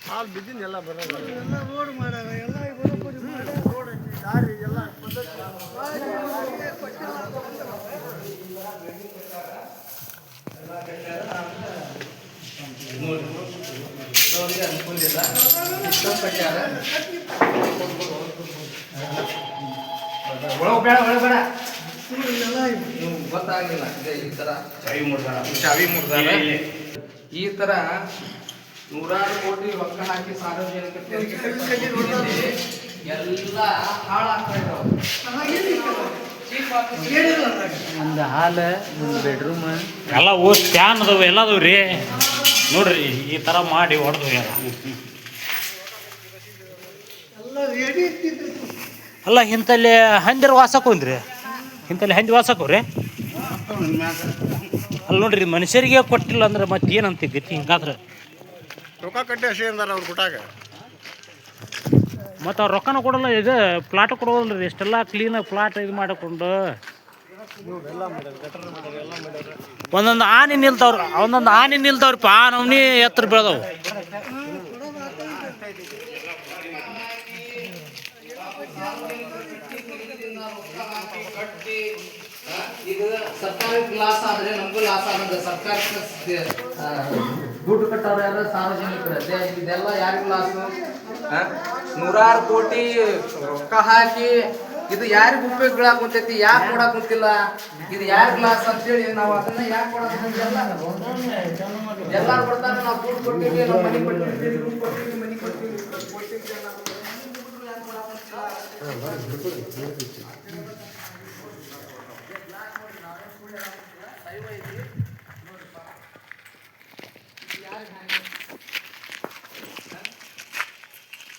ಹಾಲು ಬಿದ್ದಿನ ಎಲ್ಲ ಬರೋಲ್ಲ ಎಲ್ಲ ರೋಡ್ ಮಾಡ್ಯಾರ ಎಲ್ಲ ಬರೋಬ್ಬರಿ ಮಾಡ್ಯಾರ ರೋಡ್ ದಾರಿ ಎಲ್ಲ ಅನುಕೂಲ ಇಲ್ಲ ಕಟ್ಟ್ಯಾರ ಒಳಬೇಡ ಗೊತ್ತಾಗಿಲ್ಲ ಈ ತರ ಚಾವಿ ಮುರ್ದಾರ ಈ ತರ ನೂರಾರು ಕೋಟಿ ರೊಕ್ಕ ಹಾಕಿ ಸಾರ್ವಜನಿಕ ತೆರಿಗೆ ಎಲ್ಲ ಹಾಳಾಗ್ತಾ ಒಂದು ಹಾಲ್ ಒಂದು ಬೆಡ್ರೂಮ್ ಎಲ್ಲ ಸ್ಟ್ಯಾನ್ ಅದಾವ ಎಲ್ಲ ಅದಾವ ರೀ ನೋಡ್ರಿ ಈ ಥರ ಮಾಡಿ ಹೊಡೆದು ಅಲ್ಲ ಇಂಥಲ್ಲಿ ಹಂದಿರ ವಾಸಕ್ಕೊಂದ್ರಿ ಇಂಥಲ್ಲಿ ಹಂದಿ ವಾಸಕ್ಕವ್ರಿ ಅಲ್ಲಿ ನೋಡ್ರಿ ಮನುಷ್ಯರಿಗೆ ಕೊಟ್ಟಿಲ್ಲ ಅಂದ್ರೆ ಮತ್ತೆ ಏನಂತ ಗತಿ ಹಿಂಗಾದ್ರೆ ರೊಕ್ಕ ಕಟ್ಟಿ ಹಸಿ ಅಂದಾರ ಅವ್ರು ಕೊಟ್ಟಾಗ ಮತ್ತು ಅವ್ರು ರೊಕ್ಕನ ಕೊಡಲ್ಲ ಇದು ಪ್ಲಾಟ್ ಕೊಡೋಲ್ಲ ರೀ ಇಷ್ಟೆಲ್ಲ ಕ್ಲೀನಾಗಿ ಪ್ಲಾಟ್ ಇದು ಮಾಡಿಕೊಂಡು ಒಂದೊಂದು ಆನೆ ನಿಲ್ತಾವ್ರಪ್ಪ ನವ್ನಿ ಎತ್ತರ ಬೆಳೆದವು ಈಗ ಸರ್ಕಾರಕ್ಕೆ ಲಾಸ್ ಆದ್ರೆ ನಮಗೂ ಲಾಸ್ ಆದಂಗ ಸರ್ಕಾರಕ್ಕೆ ದುಡ್ಡು ಕಟ್ಟೋರು ಯಾರು ಸಾರ್ವಜನಿಕರು ಇದೆಲ್ಲ ಯಾರಿಗೂ ಲಾಸ್ ನೂರಾರು ಕೋಟಿ ರೊಕ್ಕ ಹಾಕಿ ಇದು ಯಾರಿಗೂ ಉಪಯೋಗ ಬೀಳಾಕ್ ಕುಂತೈತಿ ಯಾಕೆ ಕೊಡಾಕ್ ಕುಂತಿಲ್ಲ ಇದು ಯಾರಿಗ ಲಾಸ್ ಅಂತೇಳಿ ನಾವು ಅದನ್ನ ಯಾಕೆ ಕೊಡಾಕ್ ಎಲ್ಲಾರು ಬರ್ತಾರೆ ನಾವು ದುಡ್ಡು ಕೊಡ್ತೀವಿ ನಾವು ಮನೆ ಕೊಡ್ತೀವಿ ದುಡ್ಡು ಕೊಡ್ತೀವಿ ಮನೆ ಕೊಡ್ತೀವಿ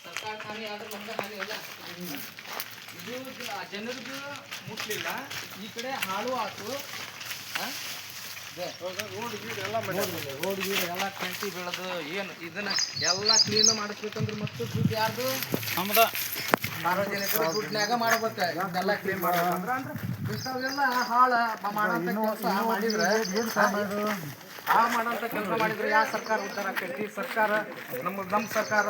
ಸರ್ಕಾರ ಹಾನಿ ಆದ್ರೆ ನಮ್ಗೆ ಹಾನಿ ಇಲ್ಲ ಇದು ಜನರಿಗೂ ಮುಟ್ಲಿಲ್ಲ ಈ ಕಡೆ ಹಾಳು ಆಯ್ತು ರೋಡ್ ಗೀಡ್ ಎಲ್ಲ ಕಂಟಿ ಬೆಳೆದು ಏನು ಇದನ್ನ ಎಲ್ಲ ಕ್ಲೀನ್ ಮಾಡಿಸ್ಬೇಕಂದ್ರೆ ಮತ್ತೆ ದುಡ್ಡು ಯಾರ್ದು ನಮ್ದು ಸಾರ್ವಜನಿಕರ ದುಡ್ಡಿನಾಗ ಮಾಡ್ಬೇಕು ಇದೆಲ್ಲ ಕ್ಲೀನ್ ಮಾಡ್ಬೇಕಂದ್ರೆ ಅಂದ್ರೆ ಇಂಥವೆಲ್ಲ ಹಾಳ ಮಾಡೋಂಥ ಕೆಲಸ ಮಾಡಿದ್ರೆ ಹಾಳು ಮಾಡೋಂಥ ಕೆಲಸ ಮಾಡಿದ್ರೆ ಯಾವ ಸರ್ಕಾರ ಉದ್ಧಾರ ಆಕೈತಿ ಸರ್ಕಾರ ನಮ್ಮ ಸರ್ಕಾರ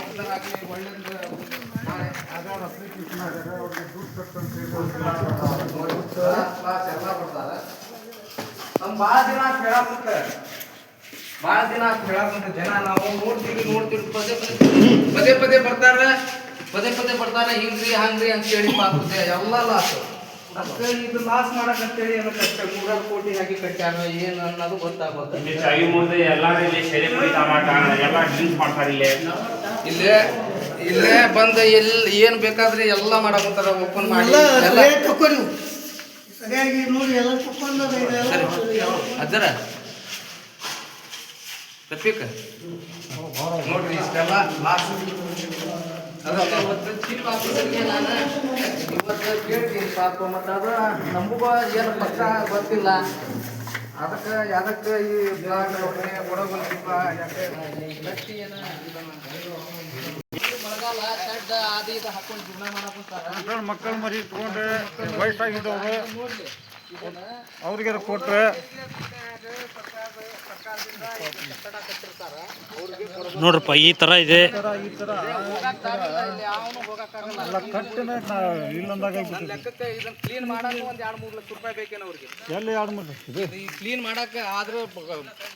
ಉದ್ಧಾರ ಆಗಲಿ ಒಳ್ಳೇದು ಎಲ್ಲ ಬರ್ತಾರೆ ನಮ್ಮ ಭಾಳ ದಿನ ಹೇಳಕ್ಕಂತ ಜನ ನಾವು ನೋಡ್ತೀವಿ ಪದೇ ಪದೇ ಬರ್ತಾರ ಹಿಂಗ್ರಿ ಹಂಗ್ರಿ ಅಂತೇಳಿ ಪಾಪುತ್ತೆ ಎಲ್ಲ ಲಾಸ್ ಅಂತೇಳಿ ಇದು ಲಾಸ್ ಮಾಡಕ್ಕಂತೇಳಿ ಏನೋ ಕಷ್ಟ 3 ಕೋಟಿ ಹಾಕಿ ಕಟ್ಟ್ಯಾರ ಏನು ಅನ್ನೋದು ಗೊತ್ತಾಗೋದು ಇಲ್ಲೇ ಬಂದು ಏನು ಬೇಕಾದ್ರೆ ಎಲ್ಲ ಮಾಡಕ್ಕಂತಾರ ಓಪನ್ ಮಾಡಿ ಸರಿಯಾಗಿ ನೋಡಿ ಎಲ್ಲ ಅಜ್ಜರ ರಫೀಕ್ ನೋಡ್ರಿ ಇಷ್ಟೆಲ್ಲ ಲಾಸ್ ಅದಕ್ಕೆ ಇವತ್ತು ಚೀಫ್ ಆಫೀಸರ್ಗೆ ನಾನು ಇವತ್ತು ಕೇಳ್ತೀನಿ ಪಾಪ ಮತ್ತು ಅದು ನಮಗೂ ಏನು ಪಕ್ಕ ಗೊತ್ತಿಲ್ಲ ಅದಕ್ಕೆ ಈ ಪ್ಲಾಟ್ ಕೊಡೋದಿಲ್ಲ ಯಾಕೆ ಗಟ್ಟಿ ಏನು ಮಳೆಗಾಲ ಶೆಡ್ ಅದು ಇದು ಹಾಕೊಂಡು ಜೀವನ ಮಾಡಕ್ಕೆ ಮಕ್ಕಳು ಮರಿ ತಗೊಂಡ್ರೆ ವಯಸ್ಸಾಗಿದ್ದವ್ರು ಅವ್ರಿಗೆ ಕೊಟ್ರೆ ನೋಡ್ರಪ್ಪ ಈ ಥರ ಇದೆ ಕ್ಲೀನ್ ಮಾಡಕ್ಕೆ ಒಂದು 2-3 ಲಕ್ಷ ರೂಪಾಯಿ ಬೇಕೇನು ಅವ್ರಿಗೆ ಎಲ್ಲಿ 2-3 ಕ್ಲೀನ್ ಮಾಡಕ್ಕೆ ಆದ್ರೆ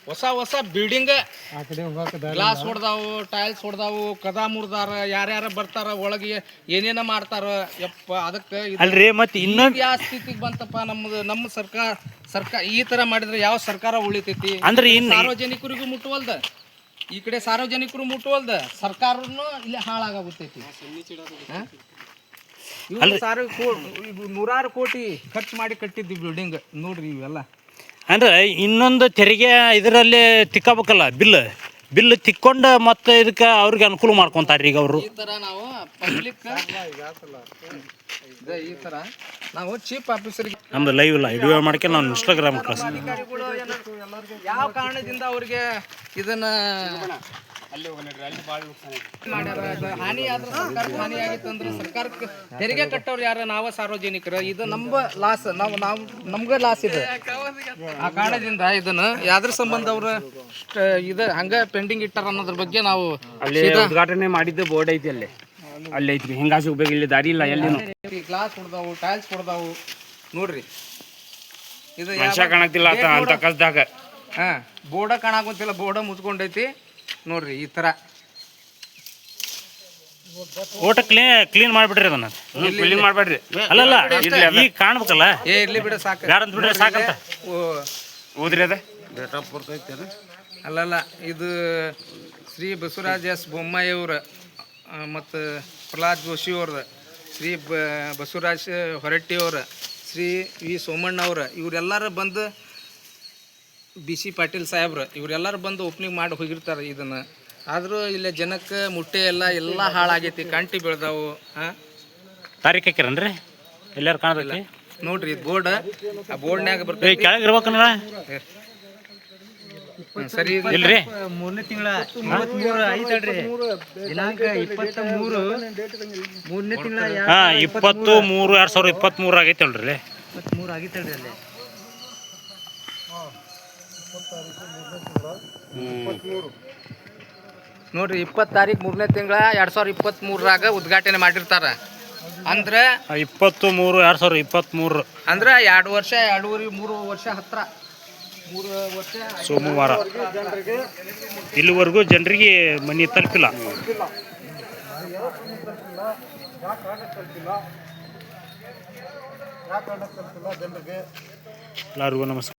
ಹೊಸ ಬಿಲ್ಡಿಂಗ್ ಗ್ಲಾಸ್ ಹೊಡೆದಾವು ಟೈಲ್ಸ್ ಹೊಡೆದಾವು ಕದ ಮುರ್ದಾರ ಯಾರ್ಯಾರ ಬರ್ತಾರ ಒಳಗೆ ಏನೇನ ಮಾಡ್ತಾರ ಯಪ್ಪ ಅದಕ್ಕೆ ಅಲ್ರಿ ಮತ್ತೆ ಇನ್ನೊಂದು ಯಾವ ಸ್ಥಿತಿಗೆ ಬಂತಪ್ಪ ನಮ್ಮ ಸರ್ಕಾರ ಈ ತರ ಮಾಡಿದ್ರೆ ಯಾವ ಸರ್ಕಾರ ಉಳಿತೈತಿ ಅಂದ್ರೆ ಸಾರ್ವಜನಿಕರಿಗೂ ಮುಟ್ಟುವಲ್ದ ಈ ಕಡೆ ಸಾರ್ವಜನಿಕರು ಮುಟ್ಟುವಲ್ದ ಸರ್ಕಾರನು ಇಲ್ಲಿ ಹಾಳಾಗುತ್ತೈತಿ ನೂರಾರು ಕೋಟಿ ಖರ್ಚು ಮಾಡಿ ಕಟ್ಟಿದ್ವಿ ಬಿಲ್ಡಿಂಗ್ ನೋಡ್ರಿ ಇವೆಲ್ಲ ಅಂದ್ರೆ ಇನ್ನೊಂದು ತೆರಿಗೆ ಇದರಲ್ಲಿ ತಿಕ್ಕಬೇಕಲ್ಲ ಬಿಲ್ ತಿಕ್ಕೊಂಡು ಮತ್ತೆ ಇದಕ್ಕೆ ಅವ್ರಿಗೆ ಅನುಕೂಲ ಮಾಡ್ಕೊಂತಾರೆ ಈಗ ಅವರು ಈ ತರ ನಾವು ಪಬ್ಲಿಕ್ ಈ ತರ ನಾವು ಚೀಫ್ ಆಫೀಸರ್ಗೆ ನಮ್ದು ಲೈವ್ ಇಲ್ಲ ವಿಡಿಯೋ ಮಾಡ್ಕೆ ನಾವು ಇನ್ಸ್ಟಾಗ್ರಾಮ್ ಕಳಿಸ್ತೀವಿ ಅಧಿಕಾರಿಗಳು ಯಾವ ಕಾರಣದಿಂದ ಅವ್ರಿಗೆ ಇದನ್ನ ಮಾಡ್ಯಾರ. ಅದು ಹಾನಿ ಆದ್ರೆ ಸರ್ಕಾರಕ್ಕೆ ಹಾನಿ ಆಗಿತ್ತು ಅಂದ್ರೆ ಸರ್ಕಾರಕ್ಕೆ ತೆರಿಗೆ ಕಟ್ಟೋರು ಯಾರ ನಾವ ಸಾರ್ವಜನಿಕರ. ಇದು ನಮ್ಮ ಲಾಸ್, ನಮ್ಗೆ ಲಾಸ್ ಇದೆ. ಆ ಕಾರಣದಿಂದ ಇದನ್ನ ಯಾವ್ದ್ರ ಸಂಬಂಧ ಅವ್ರು ಇದು ಹಂಗ ಪೆಂಡಿಂಗ್ ಇಟ್ಟಾರ ಅನ್ನೋದ್ರ ಬಗ್ಗೆ ನಾವು ಅಲ್ಲಿ ಉದ್ಘಾಟನೆ ಮಾಡಿದ್ದು ಬೋರ್ಡ್ ಐತಿ ಅಲ್ಲಿ ಐತ್ರಿ. ಹಿಂಗಾಸಿ ಹೋಗ್ಬೇಕು, ಇಲ್ಲಿ ದಾರಿ ಇಲ್ಲ ಎಲ್ಲಿನೂ. ಗ್ಲಾಸ್ ಹೊಡ್ದಾವು, ಟೈಲ್ಸ್ ಹೊಡ್ದಾವು ನೋಡ್ರಿ. ಇದು ಮನುಷ್ಯ ಕಾಣಕ್ತಿಲ್ಲ ಅಂತ ಕಸ್ದಾಗ. ಹಾ ಬೋರ್ಡ ಕಾಣಾಕಂತಿಲ್ಲ, ಬೋರ್ಡ ಮುಚ್ಕೊಂಡೈತಿ ನೋಡ್ರಿ. ಈ ತರ ಓಟ ಕ್ಲೀನ್ ಮಾಡ್ಬಿಡ್ರಿ ಅದನ್ನ. ಬಿಲ್ಡಿಂಗ್ ಮಾಡ್ಬೇಡ್ರಿ. ಅಲ್ಲಲ್ಲ ಈಗ ಕಾಣ್ಬೇಕಲ್ಲ. ಇರ್ಲಿ ಬಿಡ ಸಾಕ, ಬ್ಯಾಡ ಅಂತ ಬಿಡ್ರಿ ಸಾಕಂತ. ಊದ್ರಿ ಅದ ಅಲ್ಲಲ್ಲ ಇದು ಶ್ರೀ ಬಸವರಾಜ ಎಸ್ ಬೊಮ್ಮಾಯಿ ಅವ್ರ ಮತ್ತು ಪ್ರಹ್ಲಾದ್ ಜೋಶಿ ಅವ್ರದ, ಶ್ರೀ ಬಸವರಾಜ ಹೊರಟ್ಟಿ ಅವ್ರ, ಶ್ರೀ ವಿ ಸೋಮಣ್ಣ ಅವ್ರ, ಇವರೆಲ್ಲರೂ ಬಂದು ಬಿ ಸಿ ಪಾಟೀಲ್ ಸಾಹೇಬ್ರು ಇವರೆಲ್ಲರೂ ಬಂದು ಓಪನಿಂಗ್ ಮಾಡಿ ಹೋಗಿರ್ತಾರೆ ಇದನ್ನು. ಆದರೂ ಇಲ್ಲೇ ಜನಕ್ಕೆ ಮುಟ್ಟೆ ಎಲ್ಲ ಹಾಳಾಗೈತಿ, ಕಂಟಿ ಬೆಳೆದಾವು. ಹಾಂ ತಾರೀಖ್ ಹಾಕಿರನ್ರಿ ಎಲ್ಲಾರು ಕಾಣತೈತಿ ನೋಡ್ರಿ ಇದು ಬೋರ್ಡ್. ಆ ಬೋರ್ಡ್ನ್ಯಾಗ ಬರ್ತೈತಿ ಕೆಳಗೆ ಇರ್ಬೇಕಂದ್ರ ಸರಿ ಇಲ್ರಿ. 3ನೇ ತಿಂಗಳ 23 ಐತಲ್ರಿ ದಿನಾಂಕ 23 3ನೇ ತಿಂಗಳ 23/2023 ಆಗೈತಲ್ರಿ. 23 ಆಗಿತ್ತಲ್ರಿ ಅಲ್ಲಿ. ನೋಡ್ರಿ 20 ತಾರೀಕು 3ನೇ ತಿಂಗಳ 2023 ಉದ್ಘಾಟನೆ ಮಾಡಿರ್ತಾರ. ಅಂದ್ರೆ 23/2023 ಅಂದ್ರೆ 2 ವರ್ಷ 2.5 3 ವರ್ಷ ಹತ್ರ 3 ವರ್ಷ ಸೋಮವಾರ ಇಲ್ಲಿವರೆಗೂ ಜನರಿಗೆ ಮನೆ ತಲುಪಿಲ್ಲ. ಎಲ್ಲರಿಗೂ ನಮಸ್ಕಾರ.